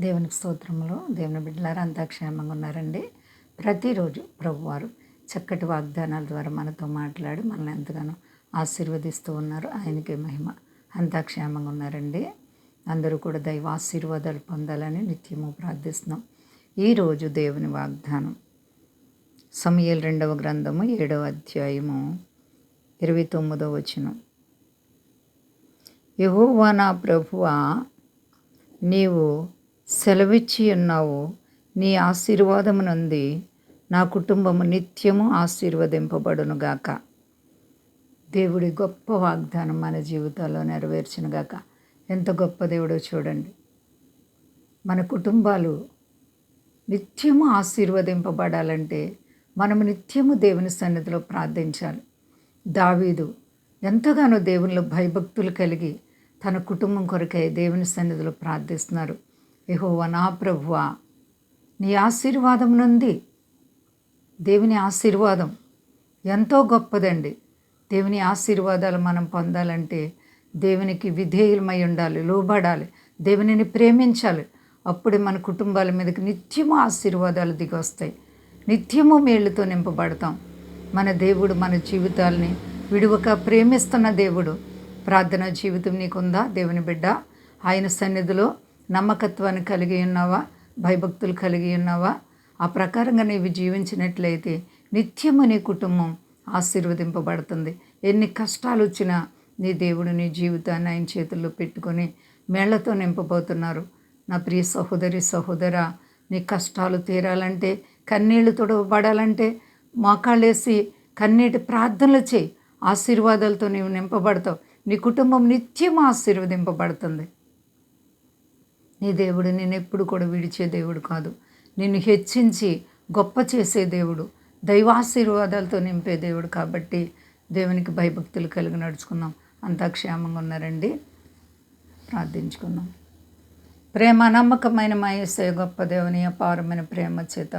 దేవునికి స్తోత్రములు. దేవుని బిడ్డలారా అంతా క్షేమంగా ఉన్నారండి. ప్రతిరోజు ప్రభువారు చక్కటి వాగ్దానాల ద్వారా మనతో మాట్లాడి మనల్ని ఎంతగానో ఆశీర్వదిస్తూ ఉన్నారు. ఆయనకే మహిమ. అంతా క్షేమంగా ఉన్నారండి. అందరూ కూడా దైవ ఆశీర్వాదాలు పొందాలని నిత్యము ప్రార్థిస్తున్నాం. ఈరోజు దేవుని వాగ్దానం సమూయేలు 2వ గ్రంథము 7వ అధ్యాయము 29వ వచనం. యెహోవా నా ప్రభువా, నీవు సెలవిచ్చి ఉన్నావు, నీ ఆశీర్వాదము నుండి నా కుటుంబము నిత్యము ఆశీర్వదింపబడునుగాక. దేవుడి గొప్ప వాగ్దానం మన జీవితాల్లో నెరవేర్చునుగాక. ఎంత గొప్ప దేవుడో చూడండి. మన కుటుంబాలు నిత్యము ఆశీర్వదింపబడాలంటే మనము నిత్యము దేవుని సన్నిధిలో ప్రార్థించాలి. దావీదు ఎంతగానో దేవునిలో భయభక్తులు కలిగి తన కుటుంబం కొరకై దేవుని సన్నిధిలో ప్రార్థిస్తున్నారు. యెహోవా నా ప్రభువా, నీ ఆశీర్వాదం నుండి. దేవుని ఆశీర్వాదం ఎంతో గొప్పదండి. దేవుని ఆశీర్వాదాలు మనం పొందాలంటే దేవునికి విధేయులమై ఉండాలి, లోబడాలి, దేవునిని ప్రేమించాలి. అప్పుడే మన కుటుంబాల మీదకి నిత్యము ఆశీర్వాదాలు దిగొస్తాయి. నిత్యము మేళ్లతో నింపబడతాం. మన దేవుడు మన జీవితాల్ని విడువక ప్రేమిస్తున్న దేవుడు. ప్రార్థన జీవితం నీకుందా దేవుని బిడ్డ? ఆయన సన్నిధిలో నమ్మకత్వాన్ని కలిగి ఉన్నావా? భయభక్తులు కలిగి ఉన్నావా? ఆ ప్రకారంగా నీవు జీవించినట్లయితే నిత్యము నీ కుటుంబం ఆశీర్వదింపబడుతుంది. ఎన్ని కష్టాలు వచ్చినా నీ దేవుడు నీ జీవితాన్ని ఆయన చేతుల్లో పెట్టుకొని మేళ్లతో నింపబోతున్నారు. నా ప్రియ సహోదరి సహోదరా, నీ కష్టాలు తీరాలంటే, కన్నీళ్లు తుడవబడాలంటే మోకాళ్ళేసి కన్నీటి ప్రార్థనలు చేయి. ఆశీర్వాదాలతో నీవు నింపబడతావు. నీ కుటుంబం నిత్యం ఆశీర్వదింపబడుతుంది. నీ దేవుడు నిన్ను ఎప్పుడు కూడా విడిచే దేవుడు కాదు. నిన్ను హెచ్చించి గొప్ప చేసే దేవుడు, దైవాశీర్వాదాలతో నింపే దేవుడు. కాబట్టి దేవునికి భయభక్తులు కలిగి నడుచుకుందాం. అంతా క్షేమంగా ఉన్నారండి. ప్రార్థించుకుందాం. ప్రేమ నమ్మకమైన మా యేసయ్య గొప్ప దేవుని అపారమైన ప్రేమ చేత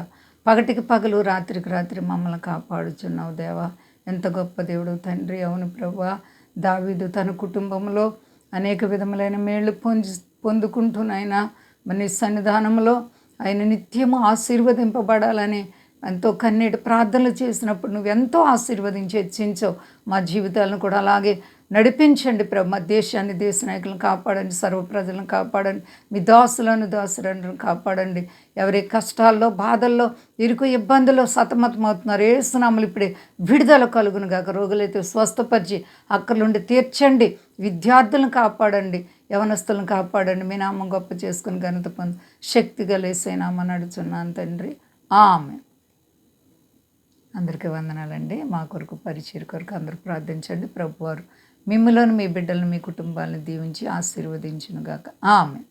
పగటికి పగలు రాత్రికి రాత్రి మమ్మల్ని కాపాడుచున్నావు దేవా. ఎంత గొప్ప దేవుడు తండ్రి. అవును ప్రభువా, దావీదు తన కుటుంబంలో అనేక విధములైన మేళ్ళు పొందుకుంటూనైనా మన సన్నిధానంలో ఆయన నిత్యము ఆశీర్వదింపబడాలని ఎంతో కన్నీటి ప్రార్థనలు చేసినప్పుడు నువ్వు ఎంతో ఆశీర్వదించి హెచ్చించావు. మా జీవితాలను కూడా అలాగే నడిపించండి ప్రభు. మా దేశాన్ని, దేశ నాయకులను కాపాడండి, సర్వ ప్రజలను కాపాడండి, మీ దాసులను కాపాడండి. ఎవరి కష్టాల్లో, బాధల్లో, ఇరుకు ఇబ్బందుల్లో సతమతమవుతున్నారు, ఏసునామములో ఇప్పుడే విడుదల కలుగును గాక. రోగులైతే స్వస్థపరిచి అక్కర్లుండి తీర్చండి. విద్యార్థులను కాపాడండి, యవనస్తులను కాపాడండి. మీ నామం గొప్ప చేసుకుని ఘనత పొంది శక్తి గలేసే నామని అడుగుచున్నాను తండ్రి. ఆమెన్. అందరికీ వందనాలండి. మా కొరకు పరిచయ కొరకు అందరూ ప్రార్థించండి. ప్రభువారు మిమ్మల్ని, మీ బిడ్డలను, మీ కుటుంబాలను దీవించి ఆశీర్వదించునుగాక. ఆమెన్.